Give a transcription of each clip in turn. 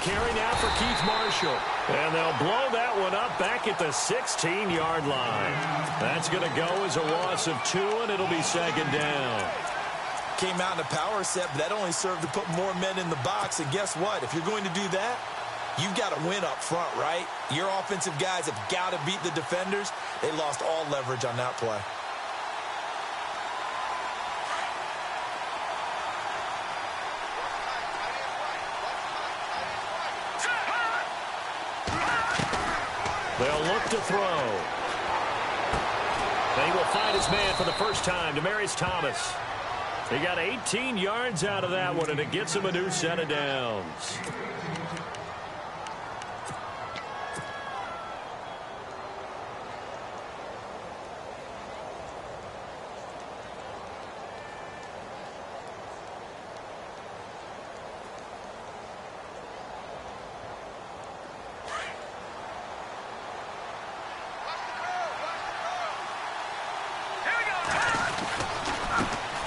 carry now for Keith Marshall. And they'll blow that one up back at the 16-yard line. That's going to go as a loss of 2, and it'll be second down. Came out in a power set, but that only served to put more men in the box. And guess what? If you're going to do that, you've got to win up front, right? Your offensive guys have got to beat the defenders. They lost all leverage on that play. They'll look to throw. They will find his man for the first time, Demaryius Thomas. He got 18 yards out of that one, and it gets him a new set of downs.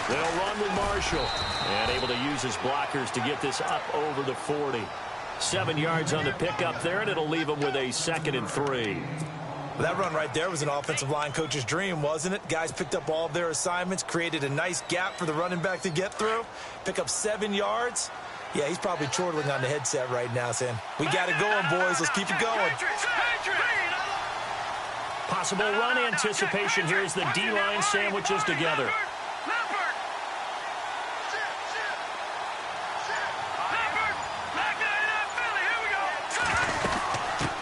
They'll run with Marshall, and able to use his blockers to get this up over the 40. 7 yards on the pickup there, and it'll leave him with a 2nd and 3. Well, that run right there was an offensive line coach's dream, wasn't it? Guys picked up all of their assignments, created a nice gap for the running back to get through, pick up 7 yards. Yeah, he's probably chortling on the headset right now saying, we got it going, boys. Let's keep it going. Possible run anticipation here as the D-line sandwiches together.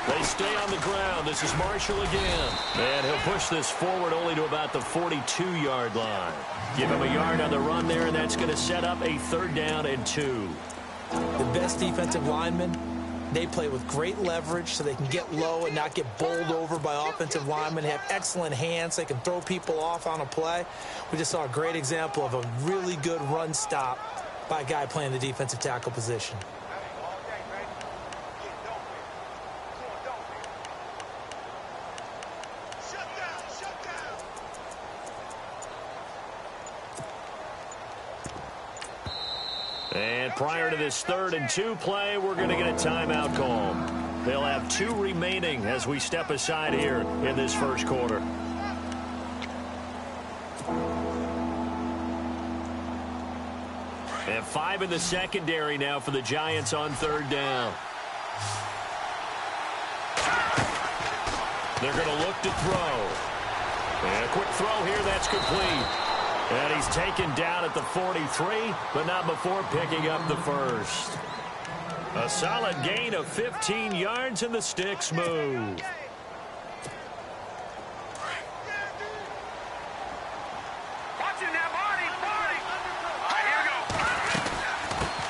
They stay on the ground. This is Marshall again. And he'll push this forward only to about the 42-yard line. Give him a yard on the run there, and that's going to set up a 3rd down and 2. The best defensive linemen, they play with great leverage so they can get low and not get bowled over by offensive linemen. They have excellent hands. They can throw people off on a play. We just saw a great example of a really good run stop by a guy playing the defensive tackle position. And prior to this 3rd and 2 play, we're going to get a timeout call. They'll have 2 remaining as we step aside here in this first quarter. And 5 in the secondary now for the Giants on 3rd down. They're going to look to throw. And a quick throw here, that's complete. And he's taken down at the 43, but not before picking up the 1st. A solid gain of 15 yards, and the sticks move.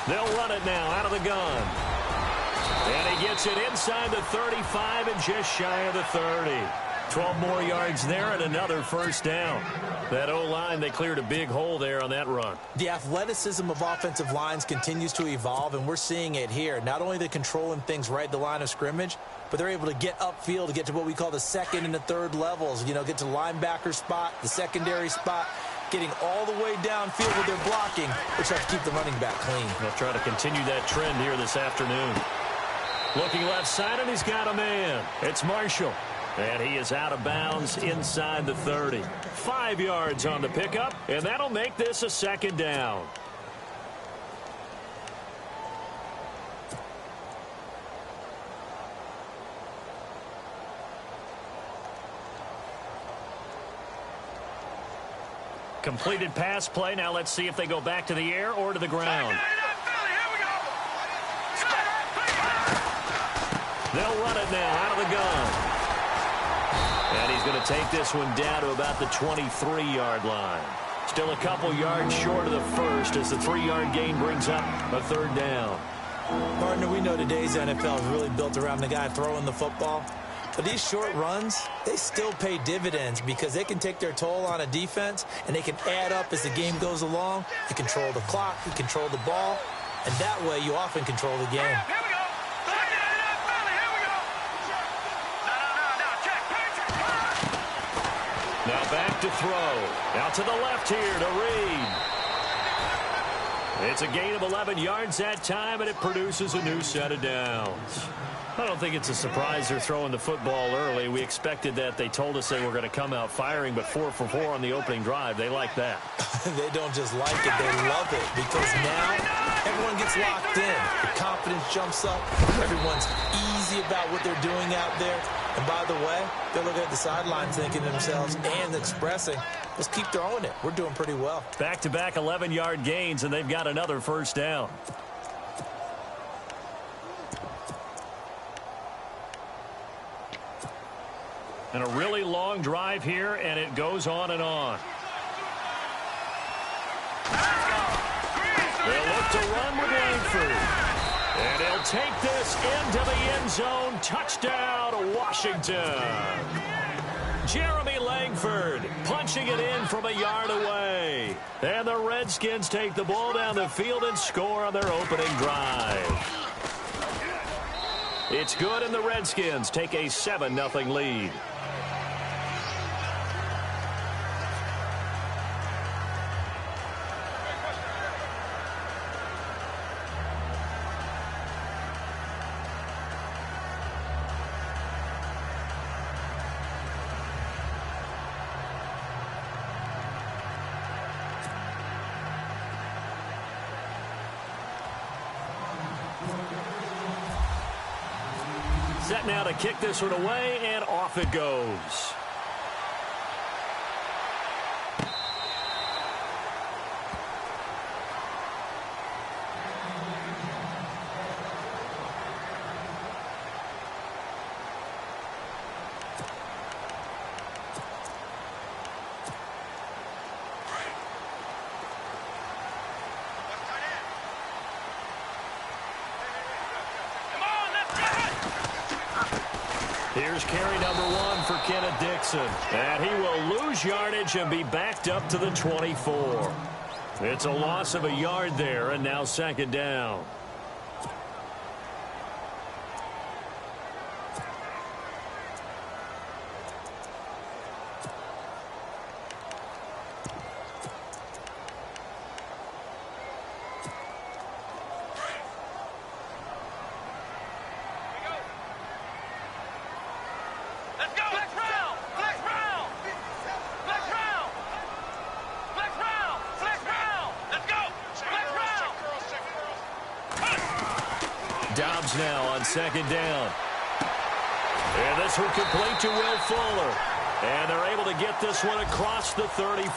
They'll run it now out of the gun. And he gets it inside the 35 and just shy of the 30. 12 more yards there and another 1st down. That O-line, they cleared a big hole there on that run. The athleticism of offensive lines continues to evolve, and we're seeing it here. Not only are they controlling things right at the line of scrimmage, but they're able to get upfield to get to what we call the 2nd and the 3rd levels. You know, get to the linebacker spot, the secondary spot, getting all the way downfield with their blocking, which helps keep the running back clean. They'll try to continue that trend here this afternoon. Looking left side, and he's got a man. It's Marshall. And he is out of bounds inside the 30. 5 yards on the pickup, and that'll make this a 2nd down. Completed pass play. Now let's see if they go back to the air or to the ground. They'll run it now out of the gun. And he's going to take this one down to about the 23-yard line. Still a couple yards short of the 1st as the 3-yard gain brings up a 3rd down. Partner, we know today's NFL is really built around the guy throwing the football. But these short runs, they still pay dividends because they can take their toll on a defense and they can add up as the game goes along. You control the clock, you control the ball, and that way you often control the game. Now back to throw. Out to the left here to Reed. It's a gain of 11 yards that time, and it produces a new set of downs. I don't think it's a surprise they're throwing the football early. We expected that. They told us they were going to come out firing, but 4 for 4 on the opening drive. They like that. They don't just like it, they love it, because now everyone gets locked in. The confidence jumps up. Everyone's easy about what they're doing out there. And by the way, they're looking at the sideline thinking to themselves and expressing, let's keep throwing it. We're doing pretty well. Back-to-back 11-yard gains, and they've got another first down. And a really long drive here, and it goes on and on. They'll look to run with Langford. And he'll take this into the end zone. Touchdown, Washington. Jeremy Langford punching it in from a yard away. And the Redskins take the ball down the field and score on their opening drive. It's good, and the Redskins take a 7-0 lead. Set now to kick this one away, and off it goes. Here's carry number 1 for Kenneth Dixon. And he will lose yardage and be backed up to the 24. It's a loss of a yard there, and now second down. Dobbs now on second down. And this one complete to Will Fuller. And they're able to get this one across the 35.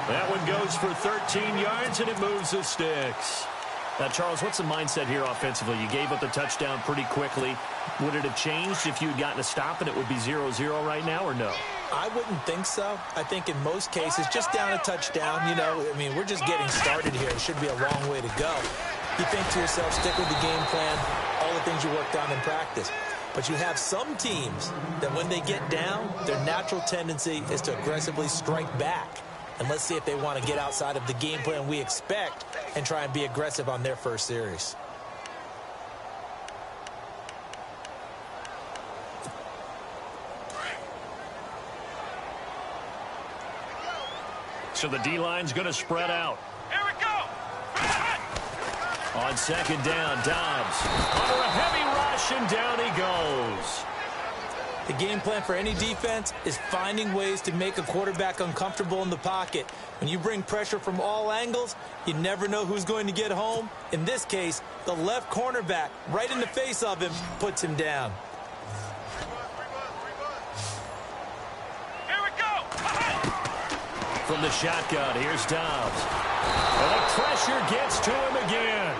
That one goes for 13 yards, and it moves the sticks. Now, Charles, what's the mindset here offensively? You gave up the touchdown pretty quickly. Would it have changed if you had gotten a stop and it would be 0-0 right now, or no? I wouldn't think so. I think in most cases, just down a touchdown, you know, I mean, we're just getting started here. It should be a long way to go. You think to yourself, stick with the game plan, all the things you worked on in practice. But you have some teams that when they get down, their natural tendency is to aggressively strike back. And let's see if they want to get outside of the game plan we expect and try and be aggressive on their first series. So the D-line's going to spread out. Here we go. On second down, Dobbs under a heavy rush, and down he goes. The game plan for any defense is finding ways to make a quarterback uncomfortable in the pocket. When you bring pressure from all angles, you never know who's going to get home. In this case, the left cornerback, right in the face of him, puts him down. Here we go. From the shotgun, here's Dobbs. And the pressure gets to him again.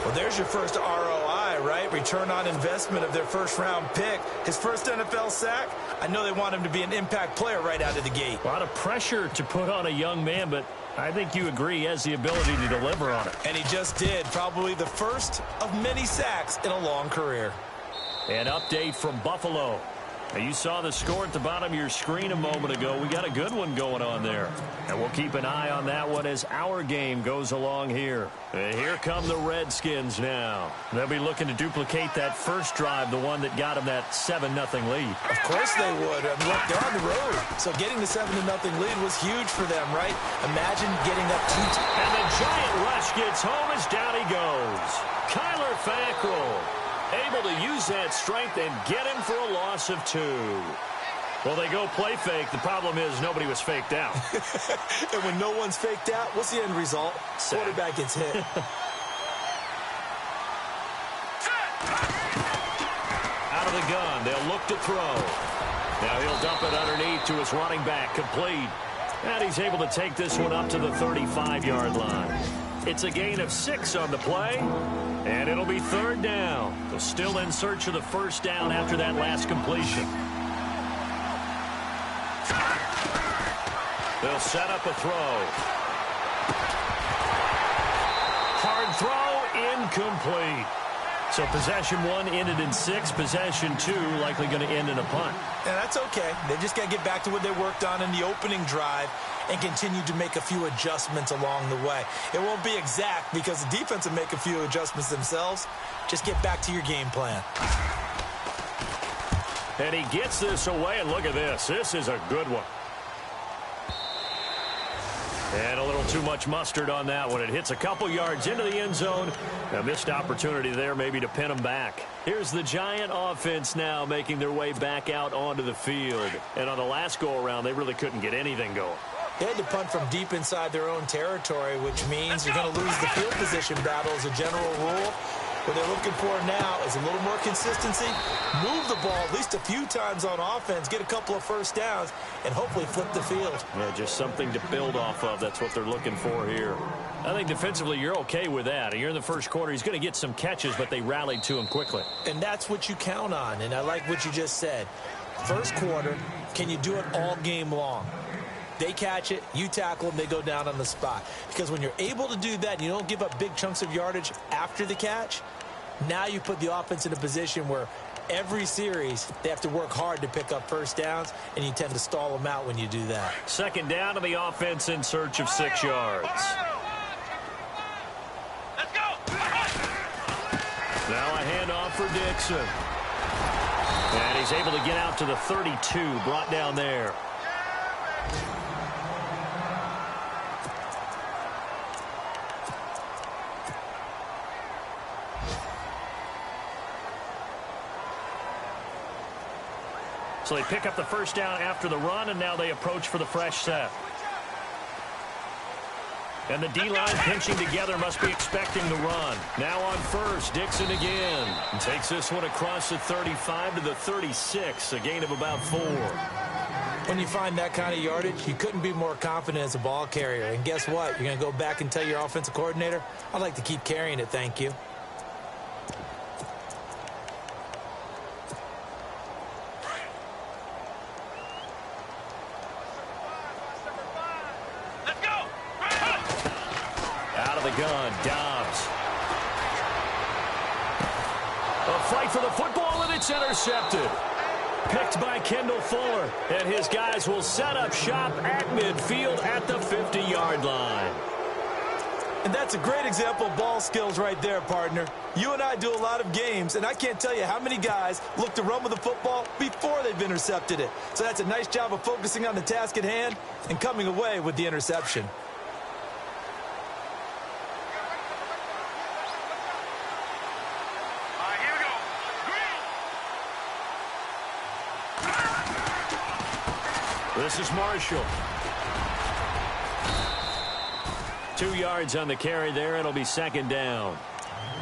Well, there's your first ROI, right? Return on investment of their first-round pick. His first NFL sack. I know they want him to be an impact player right out of the gate. A lot of pressure to put on a young man, but I think you agree he has the ability to deliver on it. And he just did. Probably the first of many sacks in a long career. An update from Buffalo. Now, you saw the score at the bottom of your screen a moment ago. We got a good one going on there. And we'll keep an eye on that one as our game goes along here. And here come the Redskins now. They'll be looking to duplicate that first drive, the one that got them that 7-0 lead. Of course they would. I mean, look, they're on the road. So getting the 7-0 lead was huge for them, right? Imagine getting up 2. And the giant rush gets home as down he goes. Kyler Fackrell able to use that strength and get him for a loss of 2. Well, they go play fake. The problem is nobody was faked out. And when no one's faked out, what's the end result? Quarterback gets hit. Out of the gun, they'll look to throw. Now he'll dump it underneath to his running back, complete. And he's able to take this one up to the 35-yard line. It's a gain of 6 on the play, and it'll be 3rd down. They're still in search of the 1st down after that last completion. They'll set up a throw. Hard throw, incomplete. So possession 1 ended in 6. Possession 2 likely going to end in a punt. And that's okay. They just got to get back to what they worked on in the opening drive and continue to make a few adjustments along the way. It won't be exact because the defense will make a few adjustments themselves. Just get back to your game plan. And he gets this away, and look at this. This is a good one. And a little too much mustard on that one. It hits a couple yards into the end zone. A missed opportunity there maybe to pin them back. Here's the Giant offense now making their way back out onto the field. And on the last go-around, they really couldn't get anything going. They had to punt from deep inside their own territory, which means you're going to lose the field position battle as a general rule. What they're looking for now is a little more consistency, move the ball at least a few times on offense, get a couple of 1st downs, and hopefully flip the field. Yeah, just something to build off of. That's what they're looking for here. I think defensively you're okay with that. You're in the 1st quarter. He's going to get some catches, but they rallied to him quickly. And that's what you count on, and I like what you just said. 1st quarter, can you do it all game long? They catch it, you tackle them, they go down on the spot. Because when you're able to do that and you don't give up big chunks of yardage after the catch, now you put the offense in a position where every series they have to work hard to pick up 1st downs, and you tend to stall them out when you do that. 2nd down to the offense in search of 6 yards. Let's go. Now a handoff for Dixon. And he's able to get out to the 32, brought down there. So they pick up the 1st down after the run, and now they approach for the fresh set. And the D-line pinching together, must be expecting the run. Now on 1st, Dixon again. And takes this one across the 35 to the 36, a gain of about 4. When you find that kind of yardage, you couldn't be more confident as a ball carrier. And guess what? You're going to go back and tell your offensive coordinator, I'd like to keep carrying it, thank you. Gun, Dobbs. A fight for the football, and it's intercepted. Picked by Kendall Fuller, and his guys will set up shop at midfield at the 50-yard line. And that's a great example of ball skills right there, partner. You and I do a lot of games, and I can't tell you how many guys look to run with the football before they've intercepted it. So that's a nice job of focusing on the task at hand and coming away with the interception. This is Marshall. 2 yards on the carry there. It'll be 2nd down.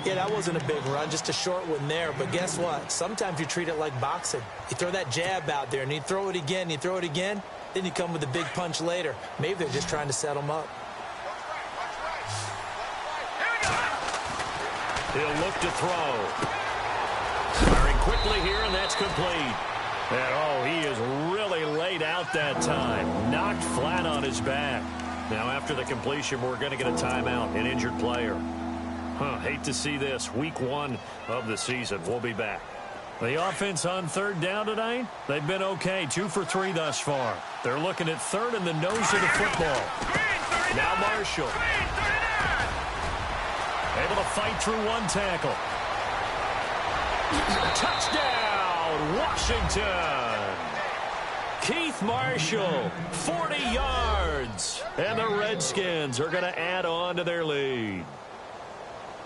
Yeah, that wasn't a big run, just a short one there. But guess what? Sometimes you treat it like boxing. You throw that jab out there, and you throw it again, you throw it again, then you come with a big punch later. Maybe they're just trying to set them up. He'll look to throw. Firing quickly here, and that's complete. And, oh, he is really laid out that time. Knocked flat on his back. Now, after the completion, we're going to get a timeout, an injured player. Hate to see this. Week 1 of the season. We'll be back. The offense on 3rd down tonight, they've been okay. 2 for 3 thus far. They're looking at 3rd in the nose of the football. Now Marshall. Able to fight through one tackle. Touchdown, Washington. Keith Marshall, 40 yards. And the Redskins are going to add on to their lead.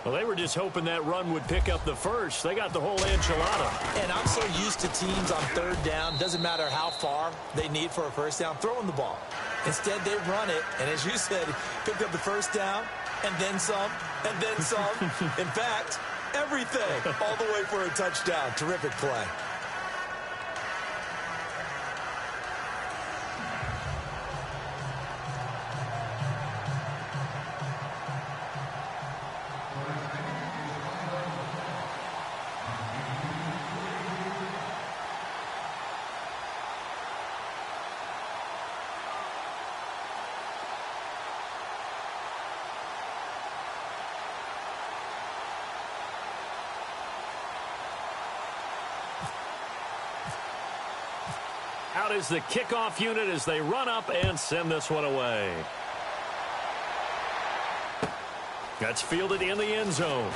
Well, they were just hoping that run would pick up the first. They got the whole enchilada. And I'm so used to teams on third down, doesn't matter how far they need for a first down, throwing the ball. Instead, they run it, and as you said, picked up the first down, and then some, and then some. In fact, everything, all the way for a touchdown. Terrific play. Out is the kickoff unit as they run up and send this one away. That's fielded in the end zone.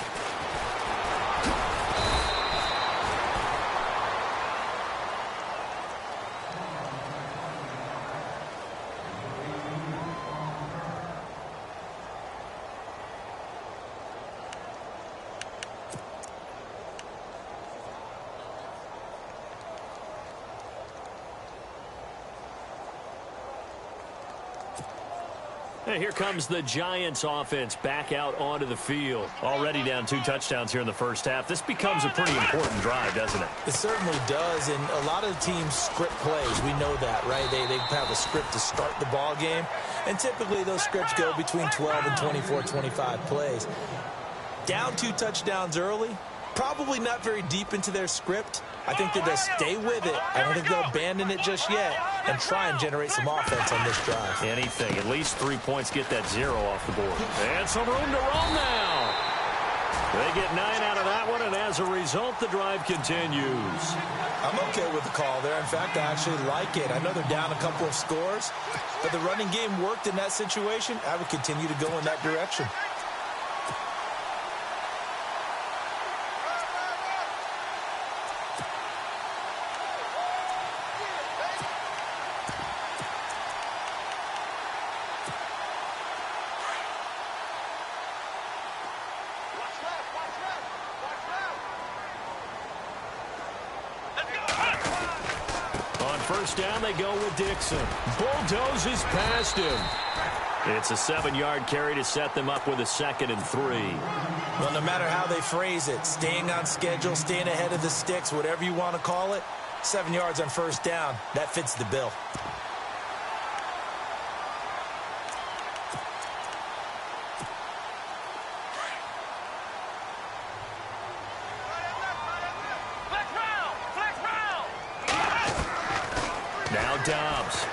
And here comes the Giants offense back out onto the field. Already down 2 touchdowns here in the first half. This becomes a pretty important drive, doesn't it? It certainly does, and a lot of teams script plays. We know that, right? They have a script to start the ball game, and typically those scripts go between 12 and 24, 25 plays. Down 2 touchdowns early, probably not very deep into their script. I think that they'll stay with it. I don't think they'll abandon it just yet and try and generate some offense on this drive. Anything. At least 3 points, get that 0 off the board. And some room to roam now. They get 9 out of that one, and as a result, the drive continues. I'm okay with the call there. In fact, I actually like it. I know they're down a couple of scores, but the running game worked in that situation. I would continue to go in that direction. First down, they go with Dixon. Bulldozes past him. It's a 7-yard carry to set them up with a 2nd and 3. Well, no matter how they phrase it, staying on schedule, staying ahead of the sticks, whatever you want to call it, 7 yards on first down, that fits the bill. Dobbs.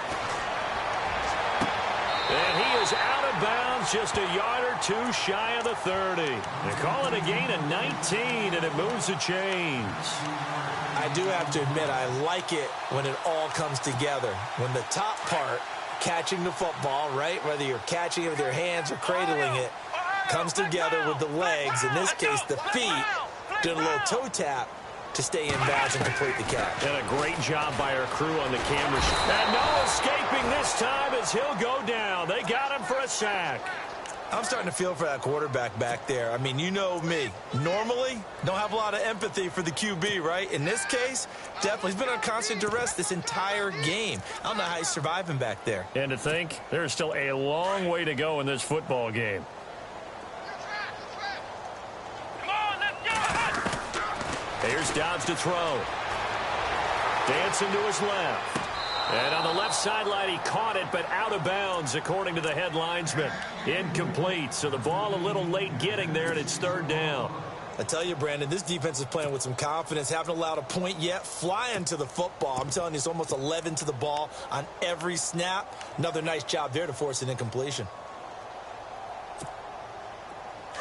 And he is out of bounds, just a yard or 2 shy of the 30. They call it a gain of 19, and it moves the chains. I do have to admit, I like it when it all comes together. When the top part, catching the football, right, whether you're catching it with your hands or cradling it, comes together with the legs, in this case the feet, doing a little toe tap to stay in bounds and complete the catch. And a great job by our crew on the camera. And no escaping this time as he'll go down. They got him for a sack. I'm starting to feel for that quarterback back there. I mean, you know me. Normally, don't have a lot of empathy for the QB, right? In this case, definitely. He's been on constant duress this entire game. I don't know how he's surviving back there. And to think, there's still a long way to go in this football game. Here's Dobbs to throw. Dancing to his left. And on the left sideline, he caught it, but out of bounds, according to the head linesman. Incomplete, so the ball a little late getting there, and it's 3rd down. I tell you, Brandon, this defense is playing with some confidence. Haven't allowed a point yet. Flying to the football. I'm telling you, it's almost 11 to the ball on every snap. Another nice job there to force an incompletion.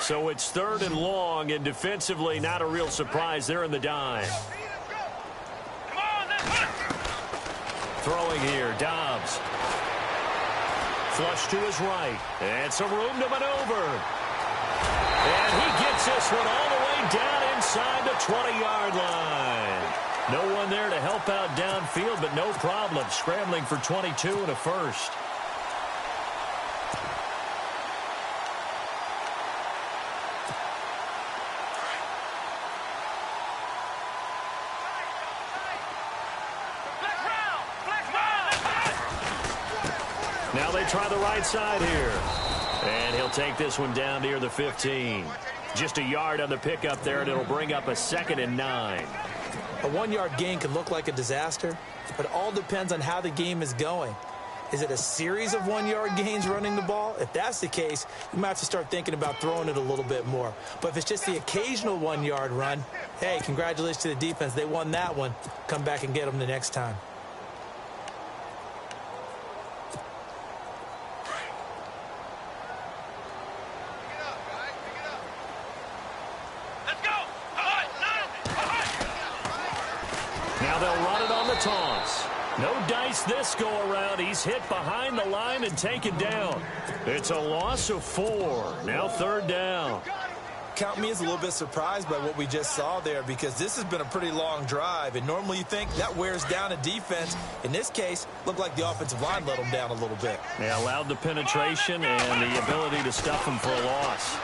So it's 3rd and long, and defensively, not a real surprise. They're in the dime. Throwing here, Dobbs. Flush to his right. And some room to maneuver. And he gets this one all the way down inside the 20-yard line. No one there to help out downfield, but no problem. Scrambling for 22 and a first. Now they try the right side here. And he'll take this one down near the 15. Just a yard on the pickup there, and it'll bring up a 2nd and 9. A 1-yard gain can look like a disaster, but it all depends on how the game is going. Is it a series of 1-yard gains running the ball? If that's the case, you might have to start thinking about throwing it a little bit more. But if it's just the occasional 1-yard run, hey, congratulations to the defense. They won that one. Come back and get them the next time. Toss. No dice this go around. He's hit behind the line and taken down. It's a loss of 4. Now 3rd down. Count me as a little bit surprised by what we just saw there, because this has been a pretty long drive, and normally you think that wears down a defense. In this case, looked like the offensive line let them down a little bit. They allowed the penetration and the ability to stuff them for a loss.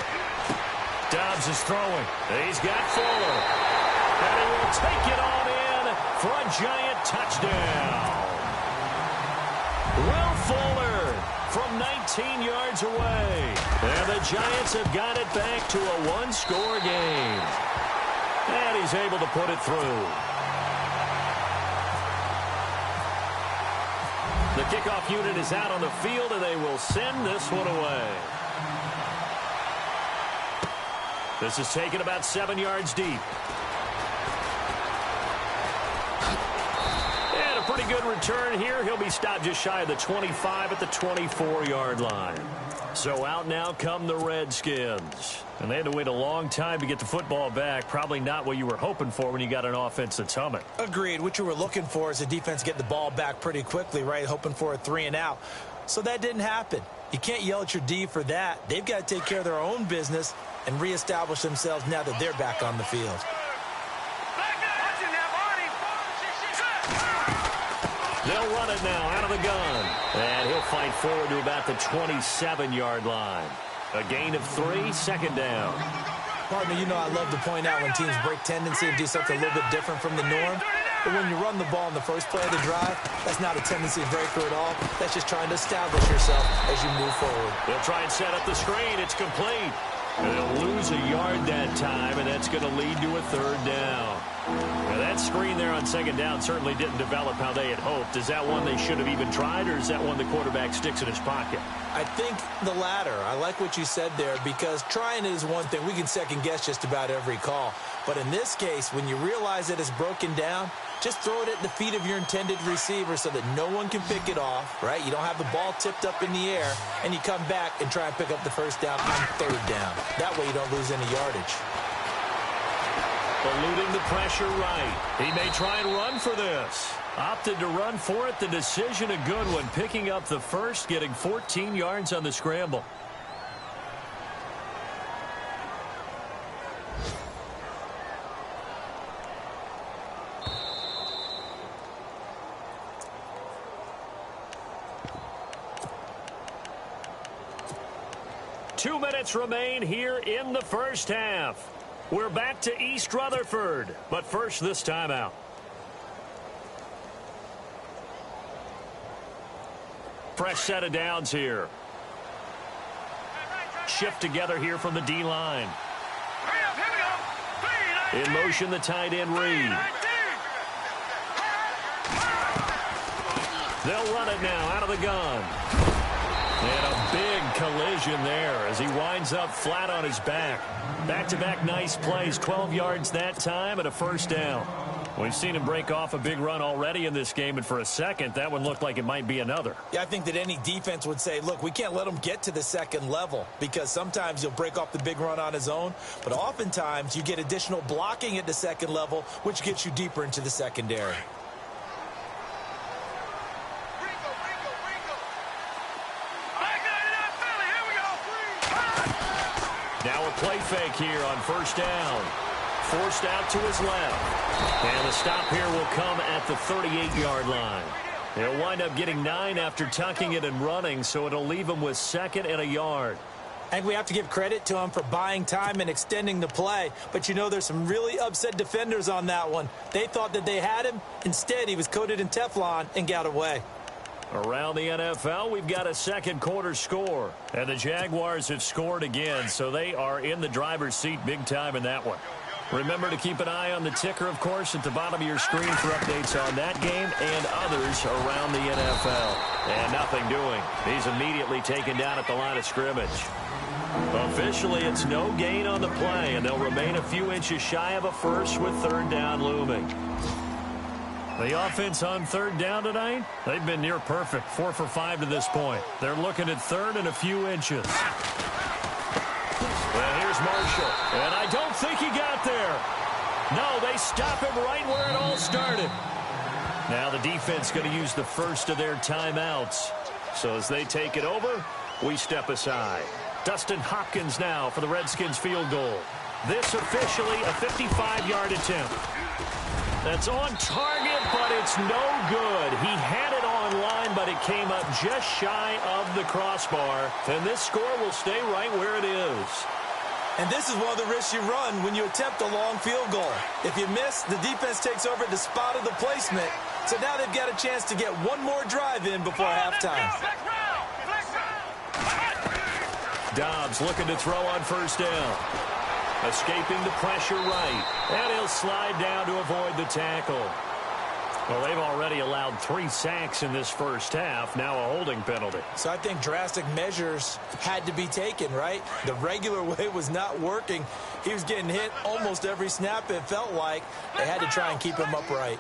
Dobbs is throwing. He's got Fuller. And he will take it on in for a giant touchdown. Will Fuller from 19 yards away. And the Giants have got it back to a 1-score game. And he's able to put it through. The kickoff unit is out on the field, and they will send this one away. This is taken about 7 yards deep. Pretty good return here. He'll be stopped just shy of the 25 at the 24-yard line. So out now come the Redskins. And they had to wait a long time to get the football back. Probably not what you were hoping for when you got an offense that's humming. Agreed. What you were looking for is the defense get the ball back pretty quickly, right? Hoping for a 3-and-out. So that didn't happen. You can't yell at your D for that. They've got to take care of their own business and reestablish themselves now that they're back on the field. They'll run it now out of the gun. And he'll fight forward to about the 27-yard line. A gain of 3, 2nd down. Partner, you know I love to point out when teams break tendency and do something a little bit different from the norm. But when you run the ball in the first play of the drive, that's not a tendency breaker at all. That's just trying to establish yourself as you move forward. They'll try and set up the screen. It's complete. And they'll lose a yard that time, and that's going to lead to a 3rd down. Now, that screen there on 2nd down certainly didn't develop how they had hoped. Is that one they should have even tried, or is that one the quarterback sticks in his pocket? I think the latter. I like what you said there, because trying it is one thing. We can second-guess just about every call. But in this case, when you realize that it's broken down, just throw it at the feet of your intended receiver so that no one can pick it off, right? You don't have the ball tipped up in the air, and you come back and try and pick up the 1st down on 3rd down. That way you don't lose any yardage. Eluding the pressure right. He may try and run for this. Opted to run for it. The decision a good one. Picking up the 1st, getting 14 yards on the scramble. Two minutes remain here in the first half. We're back to East Rutherford, but first this timeout. Fresh set of downs here. Shift together here from the D-line. In motion, the tight end Reed. They'll run it now out of the gun. And a big collision there as he winds up flat on his back. Back-to-back nice plays, 12 yards that time and a 1st down. We've seen him break off a big run already in this game, and for a second, that one looked like it might be another. Yeah, I think that any defense would say, look, we can't let him get to the 2nd level, because sometimes he'll break off the big run on his own, but oftentimes you get additional blocking at the 2nd level, which gets you deeper into the secondary. Now a play fake here on 1st down. forced out to his left. And the stop here will come at the 38-yard line. He'll wind up getting 9 after tucking it and running, so it'll leave him with 2nd and a yard. I think we have to give credit to him for buying time and extending the play. But, you know, there's some really upset defenders on that one. They thought that they had him. Instead, he was coated in Teflon and got away. Around the NFL, we've got a second quarter score. And the Jaguars have scored again, so they are in the driver's seat big time in that one. Remember to keep an eye on the ticker, of course, at the bottom of your screen for updates on that game and others around the NFL. And nothing doing. He's immediately taken down at the line of scrimmage. Officially, it's no gain on the play, and they'll remain a few inches shy of a first with 3rd down looming. The offense on 3rd down tonight, they've been near perfect, 4 for 5 to this point. They're looking at 3rd and a few inches. And here's Marshall, and I don't think he got there. No, they stop him right where it all started. Now the defense going to use the first of their timeouts. So as they take it over, we step aside. Dustin Hopkins now for the Redskins field goal. This officially a 55-yard attempt. That's on target, but it's no good. He had it on line, but it came up just shy of the crossbar. And this score will stay right where it is. And this is one of the risks you run when you attempt a long field goal. If you miss, the defense takes over the spot of the placement. So now they've got a chance to get one more drive in before halftime. Dobbs looking to throw on 1st down. Escaping the pressure right. And he'll slide down to avoid the tackle. Well, they've already allowed 3 sacks in this first half. Now a holding penalty. So I think drastic measures had to be taken, right? The regular way was not working. He was getting hit almost every snap, it felt like. They had to try and keep him upright.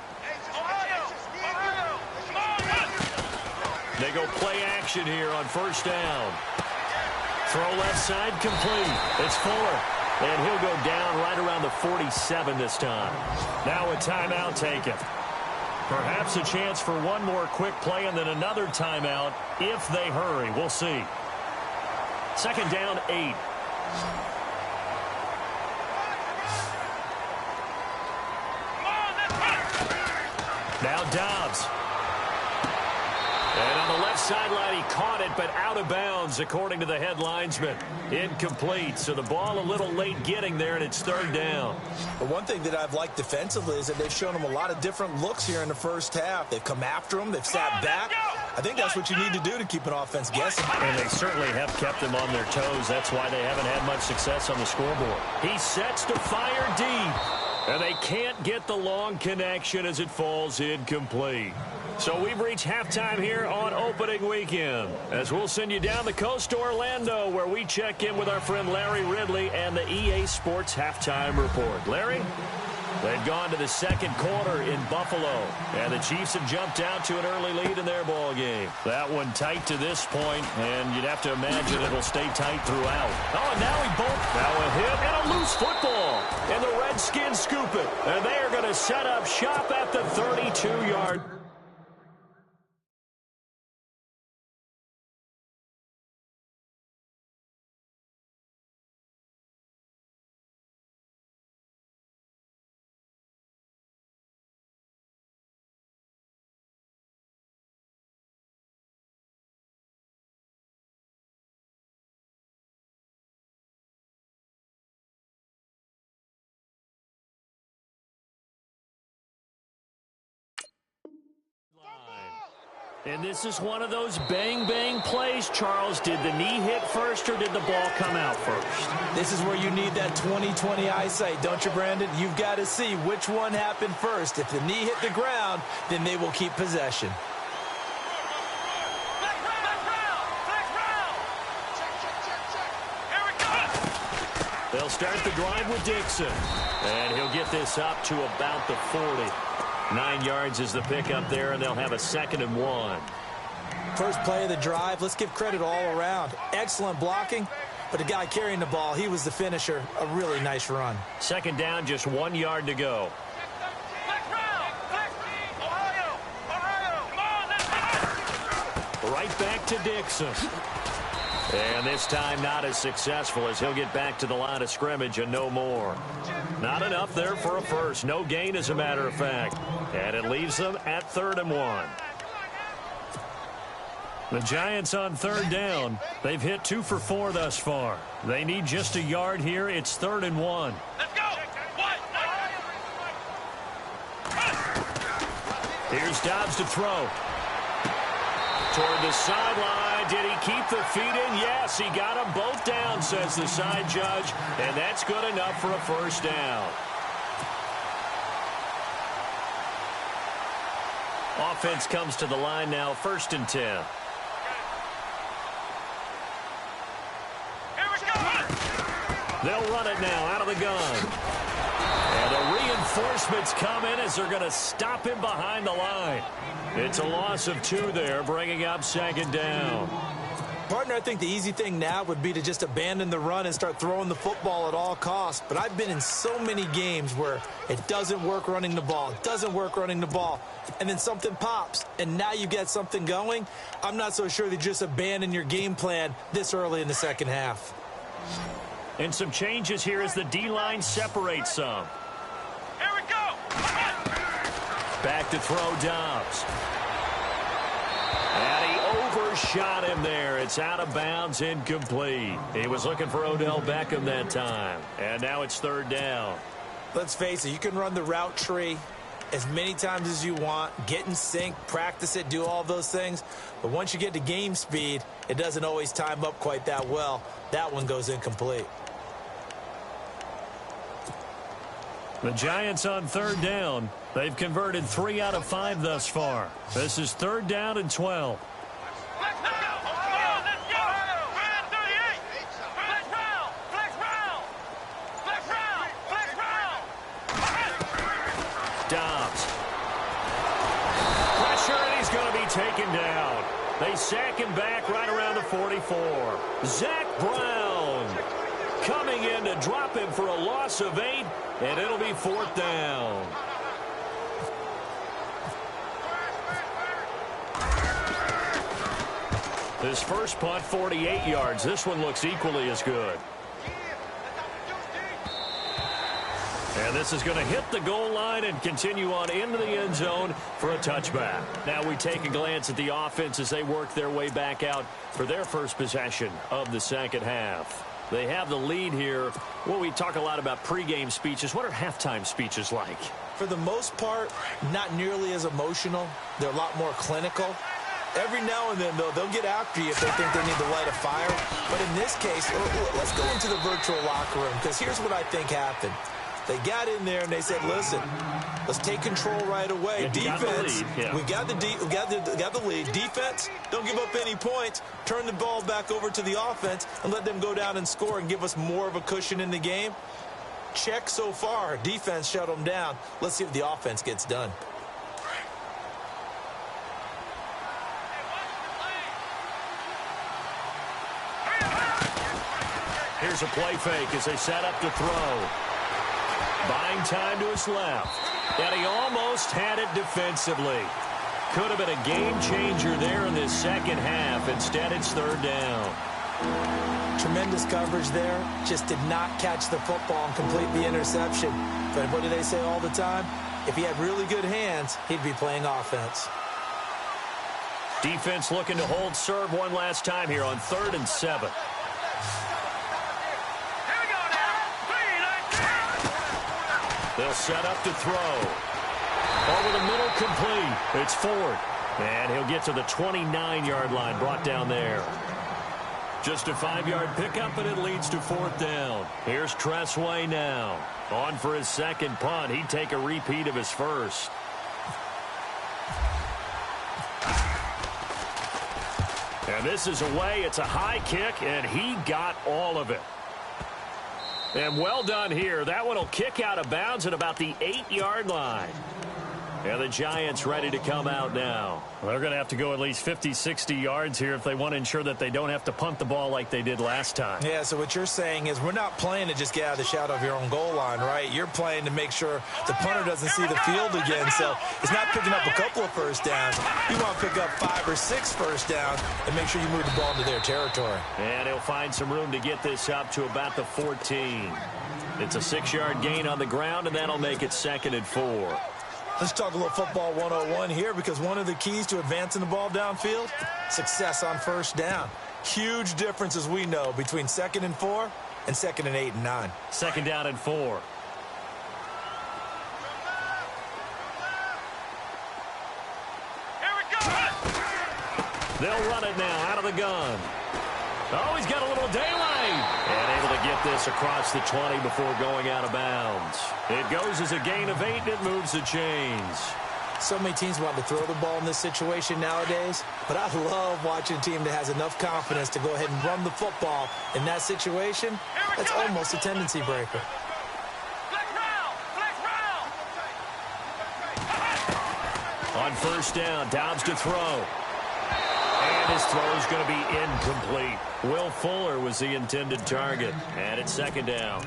They go play action here on 1st down. Throw left side complete. It's Fuller. And he'll go down right around the 47 this time. Now a timeout taken. Perhaps a chance for one more quick play and then another timeout if they hurry. We'll see. 2nd down, 8. Now Dobbs. And on the left sideline, he caught it, but out of bounds, according to the head linesman. Incomplete, so the ball a little late getting there, and it's 3rd down. But one thing that I've liked defensively is that they've shown him a lot of different looks here in the first half. They've come after him. They've sat back. I think that's what you need to do to keep an offense guessing. And they certainly have kept them on their toes. That's why they haven't had much success on the scoreboard. He sets to fire deep, and they can't get the long connection as it falls incomplete. So we've reached halftime here on opening weekend, as we'll send you down the coast to Orlando, where we check in with our friend Larry Ridley and the EA Sports Halftime Report. Larry? They've gone to the 2nd quarter in Buffalo, and the Chiefs have jumped out to an early lead in their ball game. That one tight to this point, and you'd have to imagine it'll stay tight throughout. Oh, and now he bumped. Now a hit and a loose football, and the Redskins scoop it, and they are going to set up shop at the 32-yard. And this is one of those bang-bang plays, Charles. Did the knee hit first or did the ball come out first? This is where you need that 20/20 eyesight, don't you, Brandon? You've got to see which one happened first. If the knee hit the ground, then they will keep possession. They'll start the drive with Dixon. And he'll get this up to about the 40. 9 yards is the pickup there, and they'll have a 2nd and 1. First play of the drive, let's give credit all around. Excellent blocking, but the guy carrying the ball, he was the finisher. A really nice run. 2nd down, just 1 yard to go. Right back to Dixon. And this time not as successful as he'll get back to the line of scrimmage and no more. Not enough there for a first. No gain, as a matter of fact. And it leaves them at 3rd and 1. The Giants on 3rd down. They've hit 2 for 4 thus far. They need just a yard here. It's 3rd and 1. Let's go. Here's Dobbs to throw. Toward the sideline. Did he keep the feet in? Yes, he got them both down, says the side judge. And that's good enough for a first down. Offense comes to the line now, 1st and 10. They'll run it now out of the gun. And the reinforcements come in as they're going to stop him behind the line. It's a loss of 2 there, bringing up 2nd down. Partner, I think the easy thing now would be to just abandon the run and start throwing the football at all costs. But I've been in so many games where it doesn't work running the ball. It doesn't work running the ball. And then something pops, and now you get something going. I'm not so sure that you just abandon your game plan this early in the second half. And some changes here as the D-line separates some. Here we go. Back to throw Dobbs. And he overshot him there. It's out of bounds, incomplete. He was looking for Odell Beckham that time. And now it's 3rd down. Let's face it, you can run the route tree as many times as you want, get in sync, practice it, do all those things. But once you get to game speed, it doesn't always time up quite that well. That one goes incomplete. The Giants on 3rd down. They've converted 3 out of 5 thus far. This is 3rd down and 12. Dobbs. Pressure, and he's going to be taken down. They sack him back right around the 44. Zach Brown coming in to drop him for a loss of 8, and it'll be 4th down. His first punt, 48 yards. This one looks equally as good. And this is going to hit the goal line and continue on into the end zone for a touchback. Now we take a glance at the offense as they work their way back out for their first possession of the second half. They have the lead here. Well, we talk a lot about pregame speeches. What are halftime speeches like? For the most part, not nearly as emotional. They're a lot more clinical. Every now and then, though, they'll get after you if they think they need to light a fire. But in this case, let's go into the virtual locker room, because here's what I think happened. They got in there and they said, listen, let's take control right away. Defense, we got the lead. Defense, don't give up any points. Turn the ball back over to the offense and let them go down and score and give us more of a cushion in the game. Check so far. Defense shut them down. Let's see if the offense gets done. Here's a play fake as they set up to throw. Buying time to his left. And he almost had it defensively. Could have been a game changer there in this second half. Instead, it's 3rd down. Tremendous coverage there. Just did not catch the football and complete the interception. But what do they say all the time? If he had really good hands, he'd be playing offense. Defense looking to hold serve one last time here on 3rd and 7. They'll set up to throw. Over the middle, complete. It's Ford. And he'll get to the 29-yard line, brought down there. Just a 5-yard pickup, and it leads to 4th down. Here's Tressway now. On for his second punt. He'd take a repeat of his first. And this is away. It's a high kick, and he got all of it. And well done here. That one will kick out of bounds at about the 8-yard line. And the Giants ready to come out now. Well, they're going to have to go at least 50, 60 yards here if they want to ensure that they don't have to punt the ball like they did last time. Yeah, so what you're saying is we're not playing to just get out of the shadow of your own goal line, right? You're playing to make sure the punter doesn't see the field again. So it's not picking up a couple of first downs. You want to pick up 5 or 6 first downs and make sure you move the ball into their territory. And he'll find some room to get this up to about the 14. It's a 6-yard gain on the ground, and that'll make it 2nd and 4. Let's talk a little football 101 here, because one of the keys to advancing the ball downfield, success on first down. Huge difference, as we know, between 2nd and 4 and 2nd and 8 and 9. 2nd down and 4. They'll run it now out of the gun. Oh, he's got a little daylight. And able to get this across the 20 before going out of bounds. It goes as a gain of 8, and it moves the chains. So many teams want to throw the ball in this situation nowadays, but I love watching a team that has enough confidence to go ahead and run the football in that situation. That's almost a tendency breaker. On first down, Dobbs to throw. And his throw is going to be incomplete. Will Fuller was the intended target. And it's 2nd down.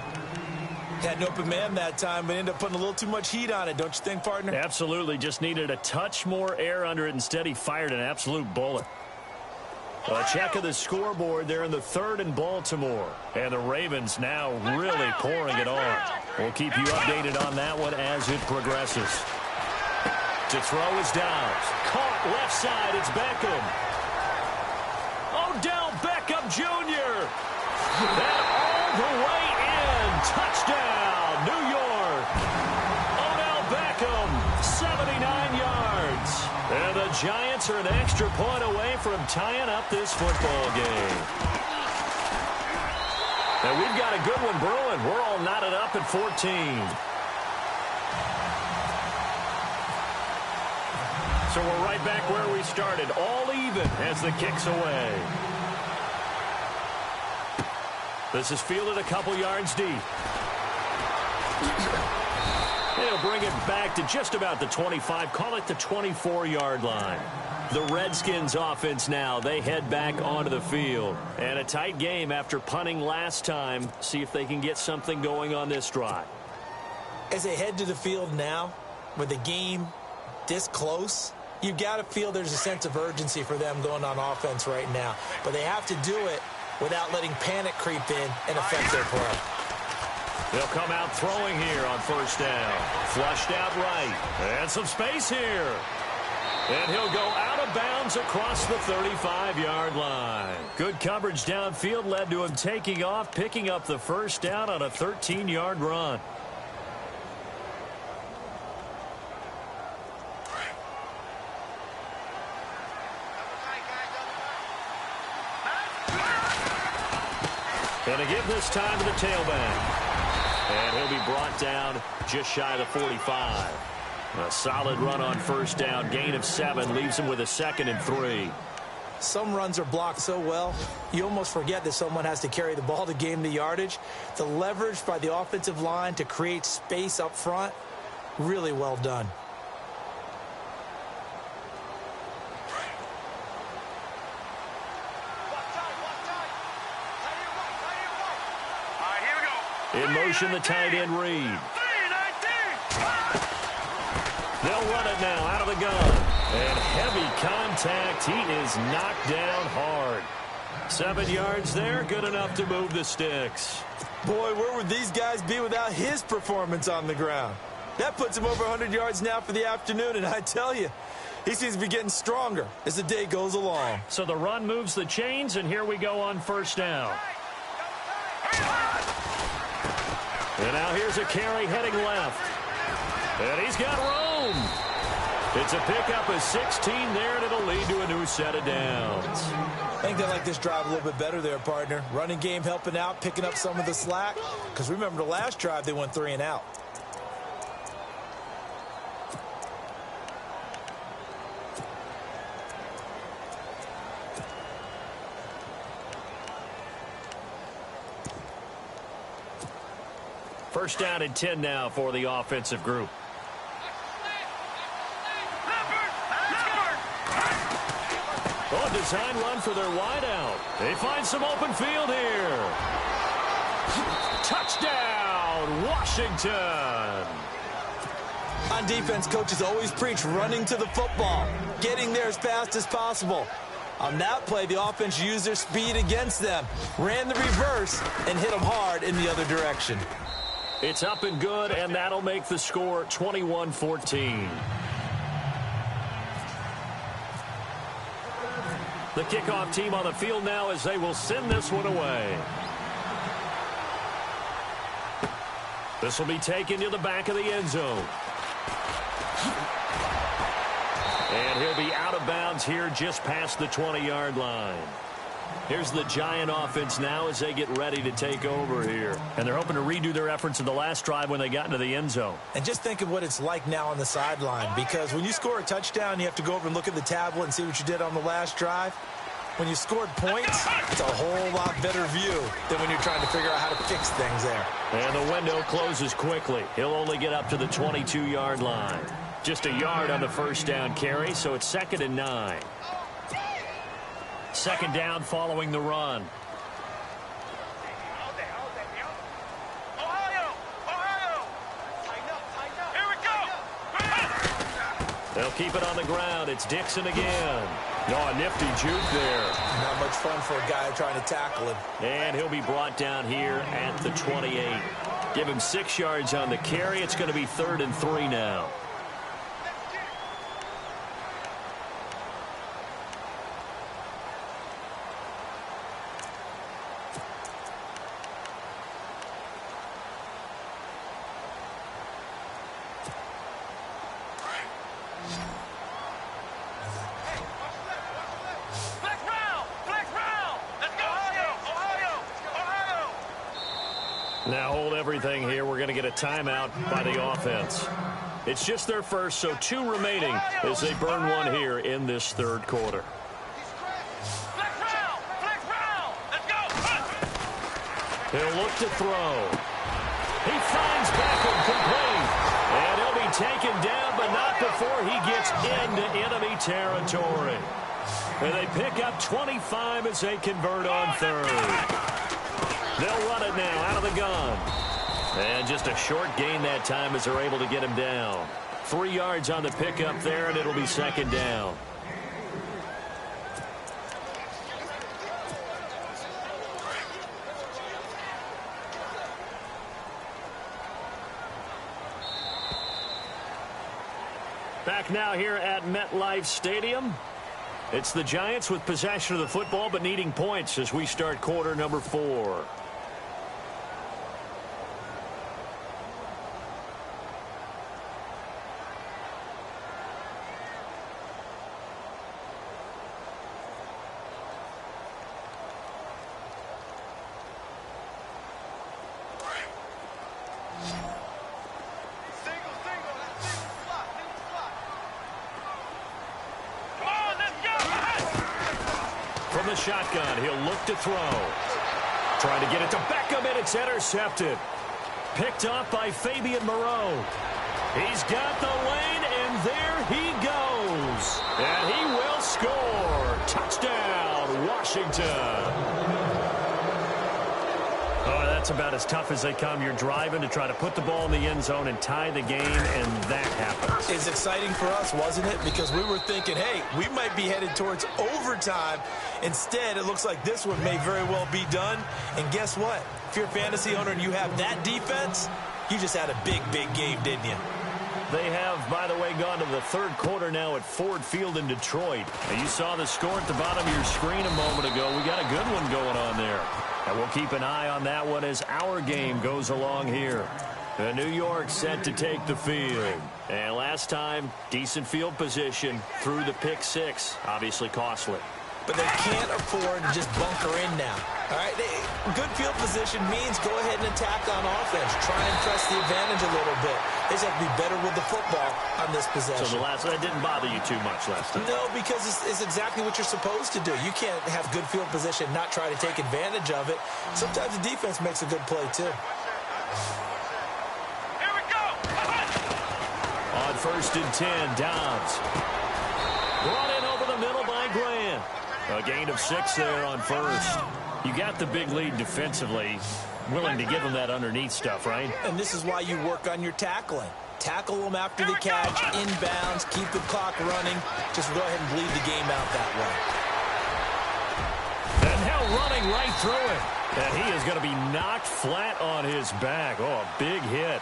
Had an open man that time, but ended up putting a little too much heat on it, don't you think, partner? Absolutely. Just needed a touch more air under it. Instead, he fired an absolute bullet. A check of the scoreboard there in the 3rd and Baltimore. And the Ravens now really pouring it on. We'll keep you updated on that one as it progresses. To throw is Dobbs. Caught left side. It's Beckham. Odell Beckham Jr. That all the way in. Touchdown, New York. Odell Beckham, 79 yards. And the Giants are an extra point away from tying up this football game. And we've got a good one brewing. We're all knotted up at 14. So we're right back where we started, all even as the kick's away. This is fielded a couple yards deep. They'll bring it back to just about the 25, call it the 24-yard line. The Redskins offense now, they head back onto the field. And a tight game after punting last time. See if they can get something going on this drive. As they head to the field now, with the game this close, you've got to feel there's a sense of urgency for them going on offense right now. But they have to do it without letting panic creep in and affect their play. They'll come out throwing here on first down. Flushed out right. And some space here. And he'll go out of bounds across the 35-yard line. Good coverage downfield led to him taking off, picking up the first down on a 13-yard run. And a give this time to the tailback. And he'll be brought down just shy of the 45. A solid run on first down. Gain of 7 leaves him with a 2nd and 3. Some runs are blocked so well, you almost forget that someone has to carry the ball to gain the yardage. The leverage by the offensive line to create space up front, really well done. In motion, the tight end Reed. They'll run it now out of the gun. And heavy contact. He is knocked down hard. 7 yards there, good enough to move the sticks. Boy, where would these guys be without his performance on the ground? That puts him over 100 yards now for the afternoon, and I tell you, he seems to be getting stronger as the day goes along. So the run moves the chains, and here we go on first down. And now here's a carry heading left. And he's got room. It's a pickup of 16 there, and it'll lead to a new set of downs. I think they like this drive a little bit better there, partner. Running game helping out, picking up some of the slack. Because remember, the last drive, they went 3 and out. First down and 10 now for the offensive group. design run for their wideout. They find some open field here. Touchdown, Washington. On defense, coaches always preach running to the football, getting there as fast as possible. On that play, the offense used their speed against them, ran the reverse, and hit them hard in the other direction. It's up and good, and that'll make the score 21-14. The kickoff team on the field now as they will send this one away. This will be taken to the back of the end zone. And he'll be out of bounds here just past the 20-yard line. Here's the Giant offense now as they get ready to take over here. And they're hoping to redo their efforts in the last drive when they got into the end zone. And just think of what it's like now on the sideline, because when you score a touchdown, you have to go over and look at the tablet and see what you did on the last drive. When you scored points, it's a whole lot better view than when you're trying to figure out how to fix things there. And the window closes quickly. He'll only get up to the 22-yard line. Just a yard on the first down carry, so it's 2nd and 9. Second down following the run. They'll keep it on the ground. It's Dixon again. Oh, a nifty juke there. Not much fun for a guy trying to tackle him. And he'll be brought down here at the 28. Give him 6 yards on the carry. It's going to be 3rd and 3 now. Now hold everything here. We're going to get a timeout by the offense. It's just their first, so 2 remaining as they burn one here in this 3rd quarter. He'll look to throw. He finds Beckham complete. And he'll be taken down, but not before he gets into enemy territory. And they pick up 25 as they convert on 3rd. They'll run it now out of the gun. And just a short gain that time as they're able to get him down. 3 yards on the pickup there, and it'll be 2nd down. Back now here at MetLife Stadium. It's the Giants with possession of the football, but needing points as we start quarter number 4. The shotgun. He'll look to throw. Trying to get it to Beckham, and it's intercepted. Picked off by Fabian Moreau. He's got the lane, and there he goes. And he will score. Touchdown, Washington. Oh, that's about as tough as they come. You're driving to try to put the ball in the end zone and tie the game, and that happens. It's exciting for us, wasn't it? Because we were thinking, hey, we might be headed towards overtime. Instead, it looks like this one may very well be done. And guess what? If you're a fantasy owner and you have that defense, you just had a big, big game, didn't you? They have, by the way, gone to the 3rd quarter now at Ford Field in Detroit. And you saw the score at the bottom of your screen a moment ago. We got a good one going on there. And we'll keep an eye on that one as our game goes along here. New York set to take the field. And last time, decent field position through the pick 6. Obviously costly. But they can't afford to just bunker in now. All right, good field position means go ahead and attack on offense. Try and press the advantage a little bit. They just have to be better with the football on this possession. So that didn't bother you too much last time? No, because it's exactly what you're supposed to do. You can't have good field position and not try to take advantage of it. Sometimes the defense makes a good play, too. Here we go! On 1st and 10, Dobbs. Brought in over the middle by Grant. A gain of 6 there on first. You got the big lead defensively. Willing to give them that underneath stuff, right? And this is why you work on your tackling. Tackle them after the catch, inbounds, keep the clock running. Just go ahead and bleed the game out that way. And now running right through it. And he is going to be knocked flat on his back. Oh, a big hit.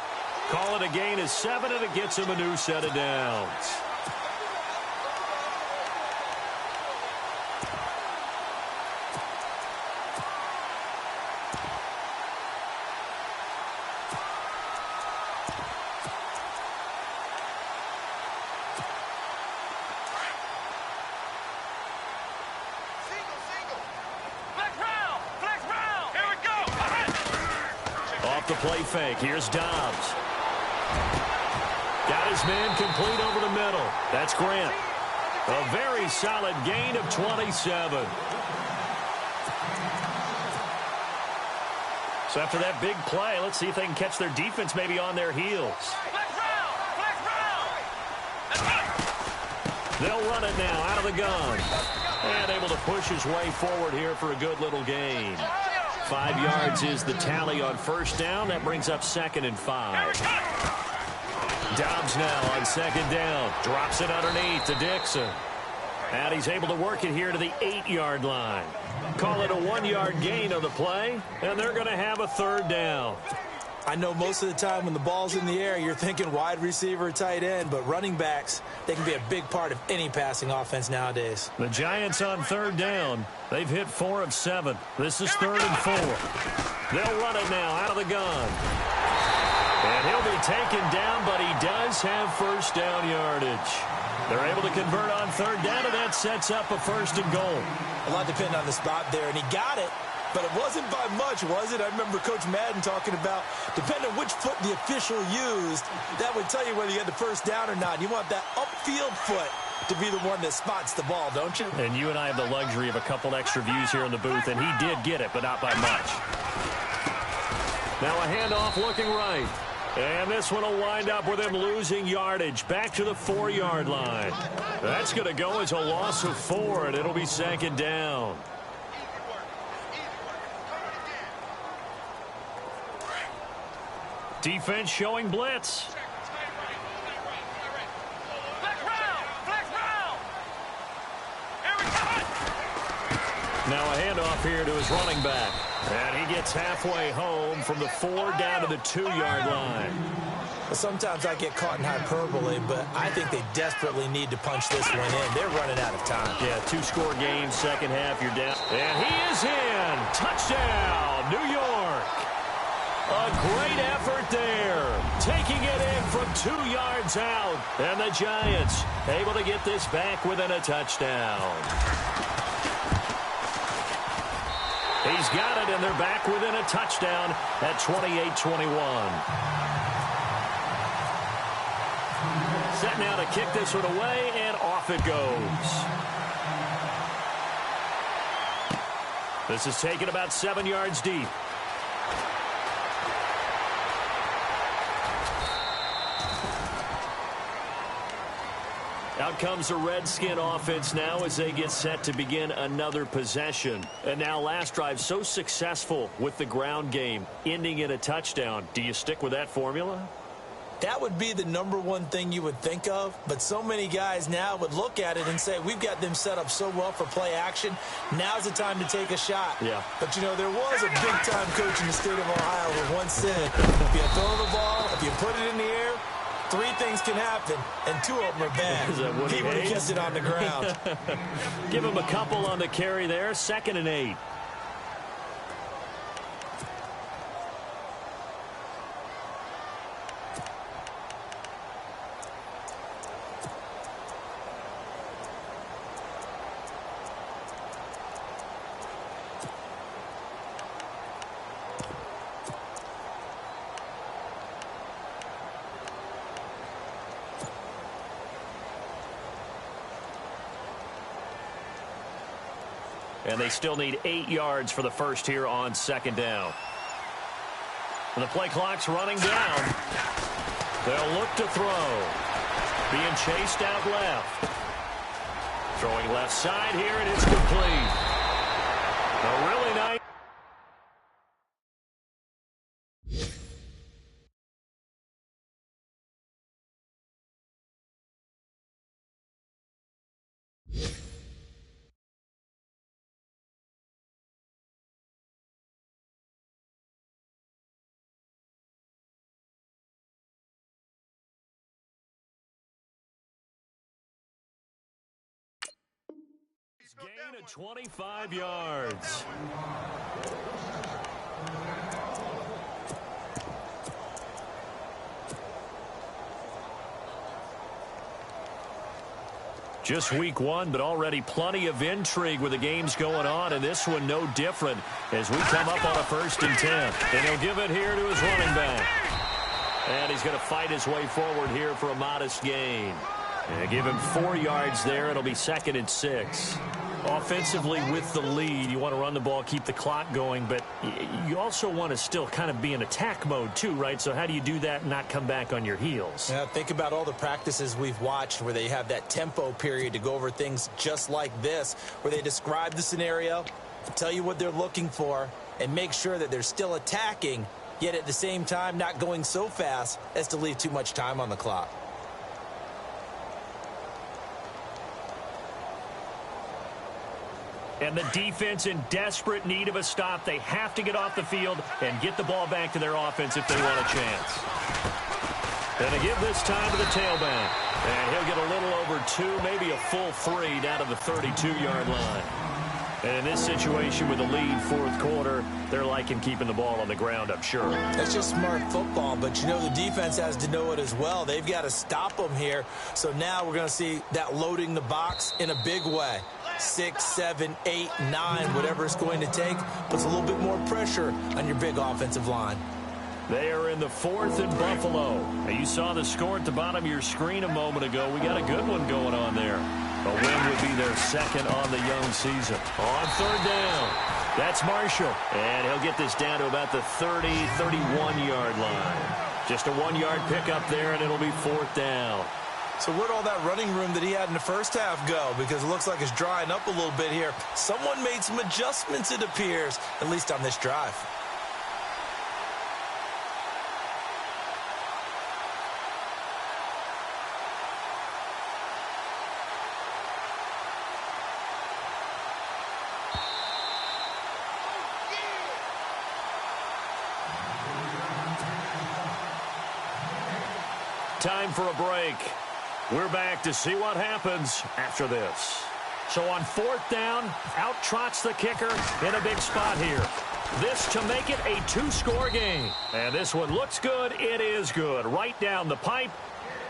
Call it a gain of 7, and it gets him a new set of downs. The play fake. Here's Dobbs. Got his man complete over the middle. That's Grant. A very solid gain of 27. So after that big play, let's see if they can catch their defense maybe on their heels. They'll run it now out of the gun. And able to push his way forward here for a good little gain. 5 yards is the tally on first down. That brings up 2nd and 5. Dobbs now on 2nd down. Drops it underneath to Dixon. And he's able to work it here to the 8-yard line. Call it a 1-yard gain on the play, and they're going to have a 3rd down. I know most of the time when the ball's in the air, you're thinking wide receiver, tight end, but running backs, they can be a big part of any passing offense nowadays. The Giants on 3rd down. They've hit 4 of 7. This is 3rd and 4. They'll run it now out of the gun. And he'll be taken down, but he does have first down yardage. They're able to convert on 3rd down, and that sets up a 1st and goal. A lot depending on the spot there, and he got it. But it wasn't by much, was it? I remember Coach Madden talking about, depending on which foot the official used, that would tell you whether you had the first down or not. You want that upfield foot to be the one that spots the ball, don't you? And you and I have the luxury of a couple extra views here in the booth, and he did get it, but not by much. Now a handoff looking right. And this one will wind up with him losing yardage back to the 4-yard line. That's going to go as a loss of 4, and it'll be 2nd down. Defense showing blitz. Now a handoff here to his running back. And he gets halfway home from the 4 down to the 2-yard line. Sometimes I get caught in hyperbole, but I think they desperately need to punch this one in. They're running out of time. Yeah, 2-score game, second half, you're down. And he is in. Touchdown, New York. A great effort there. Taking it in from 2 yards out. And the Giants able to get this back within a touchdown. He's got it, and they're back within a touchdown at 28-21. Set now to kick this one away, and off it goes. This is taken about 7 yards deep. Out comes the Redskin offense now as they get set to begin another possession. And now last drive so successful with the ground game, ending in a touchdown. Do you stick with that formula? That would be the #1 thing you would think of, but so many guys now would look at it and say, we've got them set up so well for play action. Now's the time to take a shot. Yeah. But, you know, there was a big-time coach in the state of Ohio who once said, if you throw the ball, if you put it in the air, 3 things can happen, and 2 of them are bad. He would have kept it on the ground. Give him a couple on the carry there. 2nd and 8. And they still need 8 yards for the first here on 2nd down. And the play clock's running down. They'll look to throw. Being chased out left. Throwing left side here, and it's complete. A really nice. Gain of 25 yards. Just week one, but already plenty of intrigue with the games going on, and this one no different as we come up on a 1st and 10. And he'll give it here to his running back. And he's going to fight his way forward here for a modest gain. And give him 4 yards there. It'll be 2nd and 6. Offensively with the lead, you want to run the ball, keep the clock going, but you also want to still kind of be in attack mode too, right? So how do you do that and not come back on your heels? Yeah, think about all the practices we've watched where they have that tempo period to go over things just like this, where they describe the scenario, tell you what they're looking for, and make sure that they're still attacking, yet at the same time not going so fast as to leave too much time on the clock. And the defense in desperate need of a stop. They have to get off the field and get the ball back to their offense if they want a chance. And they give this time to the tailback. And he'll get a little over 2, maybe a full 3 down to the 32-yard line. And in this situation with the lead 4th quarter, they're liking keeping the ball on the ground, I'm sure. That's just smart football, but you know the defense has to know it as well. They've got to stop them here. So now we're going to see that loading the box in a big way. 6, 7, 8, 9, whatever it's going to take, puts a little bit more pressure on your big offensive line. They are in the 4th and Buffalo. Now, you saw the score at the bottom of your screen a moment ago. We got a good one going on there. A win would be their 2nd on the young season. On 3rd down, that's Marshall. And he'll get this down to about the 30, 31-yard line. Just a 1-yard pickup there, and it'll be 4th down. So where'd all that running room that he had in the first half go? Because it looks like it's drying up a little bit here. Someone made some adjustments, it appears, at least on this drive. Time for a break. We're back to see what happens after this. So on 4th down, out trots the kicker in a big spot here. This to make it a 2-score game. And this one looks good. It is good. Right down the pipe.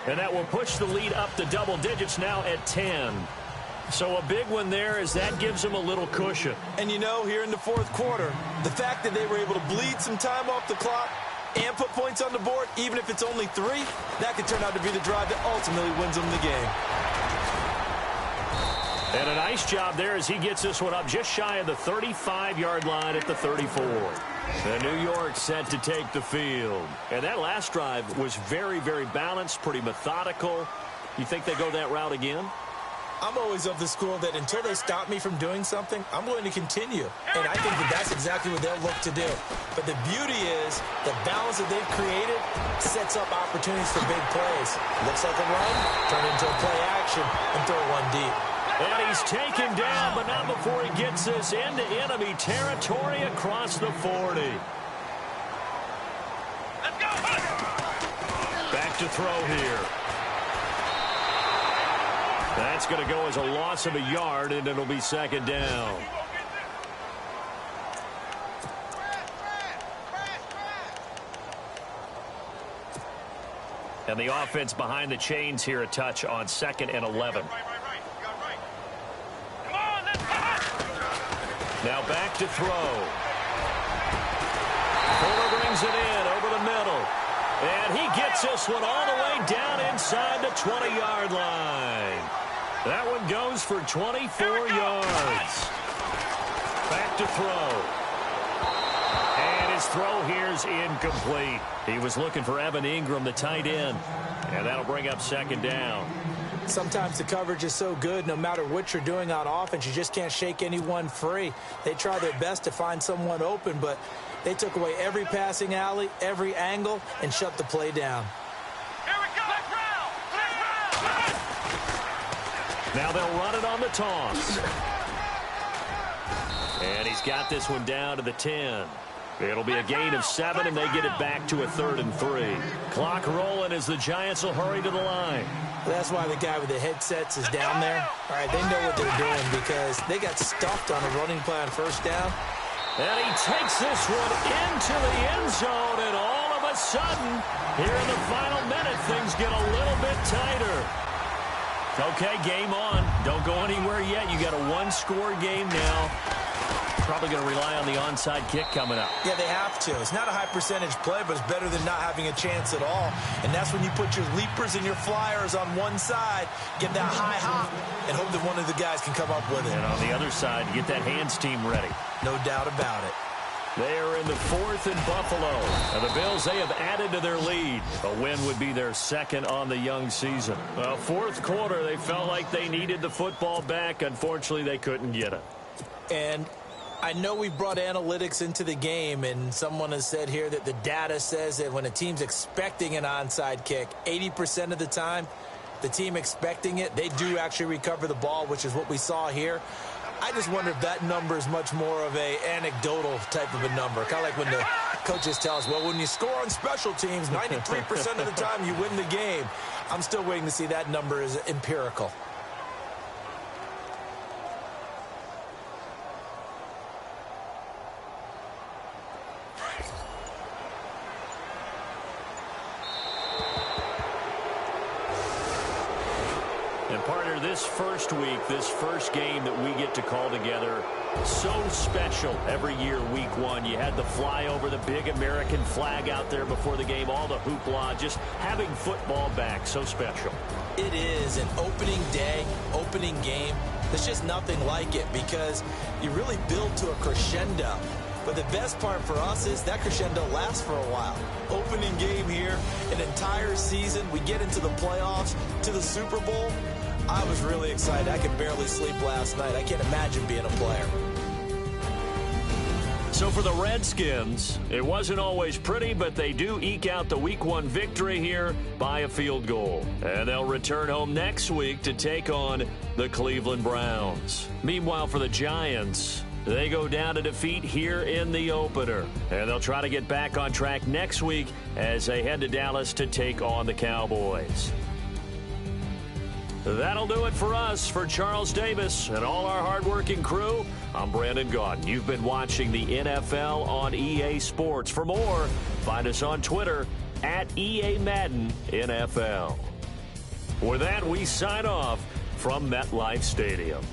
And that will push the lead up to double digits now at 10. So a big one there as that gives them a little cushion. And you know, here in the 4th quarter, the fact that they were able to bleed some time off the clock and put points on the board, even if it's only 3, that could turn out to be the drive that ultimately wins them the game. And a nice job there as he gets this one up just shy of the 35-yard line at the 34. And New York set to take the field. And that last drive was very, very balanced, pretty methodical. You think they go that route again? I'm always of the school that until they stop me from doing something, I'm going to continue. And I think that that's exactly what they'll look to do. But the beauty is the balance that they've created sets up opportunities for big plays. Looks like a run, turn it into a play action, and throw one deep. And he's taken down, but not before he gets this into enemy territory across the 40. Let's go! Back to throw here. That's going to go as a loss of a yard, and it'll be 2nd down. And the offense behind the chains here a touch on 2nd and 11. Now back to throw. Fuller brings it in over the middle. And he gets this one all the way down inside the 20-yard line. That one goes for 24 yards. Back to throw. And his throw here is incomplete. He was looking for Evan Ingram, the tight end. And that'll bring up 2nd down. Sometimes the coverage is so good, no matter what you're doing on offense, you just can't shake anyone free. They try their best to find someone open, but they took away every passing alley, every angle, and shut the play down. Here we go. Now they'll run it on the toss. And he's got this one down to the 10. It'll be a gain of 7, and they get it back to a 3rd and 3. Clock rolling as the Giants will hurry to the line. That's why the guy with the headsets is down there. All right, they know what they're doing because they got stuffed on a running play on 1st down. And he takes this one into the end zone, and all of a sudden, here in the final minute, things get a little bit tighter. Okay, game on. Don't go anywhere yet. You got a 1-score game now. Probably going to rely on the onside kick coming up. Yeah, they have to. It's not a high percentage play, but it's better than not having a chance at all. And that's when you put your leapers and your flyers on one side, get that high hop, and hope that one of the guys can come up with it. And on the other side, get that hands team ready. No doubt about it. They are in the 4th in Buffalo. And the Bills, they have added to their lead. A win would be their 2nd on the young season. Well, 4th quarter, they felt like they needed the football back. Unfortunately, they couldn't get it. And I know we brought analytics into the game, and someone has said here that the data says that when a team's expecting an onside kick, 80% of the time, the team expecting it, they do actually recover the ball, which is what we saw here. I just wonder if that number is much more of a anecdotal type of a number. Kind of like when the coaches tell us, well, when you score on special teams, 93% of the time you win the game. I'm still waiting to see that number is empirical. And partner, this first week, this first game that we get to call together, so special every year, week 1. You had the flyover, the big American flag out there before the game, all the hoopla, just having football back, so special. It is an opening day, opening game. There's just nothing like it because you really build to a crescendo. But the best part for us is that crescendo lasts for a while. Opening game here, an entire season. We get into the playoffs, to the Super Bowl. I was really excited. I could barely sleep last night. I can't imagine being a player. So for the Redskins, it wasn't always pretty, but they do eke out the Week 1 victory here by a field goal. And they'll return home next week to take on the Cleveland Browns. Meanwhile, for the Giants, they go down to defeat here in the opener. And they'll try to get back on track next week as they head to Dallas to take on the Cowboys. That'll do it for us. For Charles Davis and all our hardworking crew, I'm Brandon Gaudin. You've been watching the NFL on EA Sports. For more, find us on Twitter at EA Madden NFL. With that, we sign off from MetLife Stadium.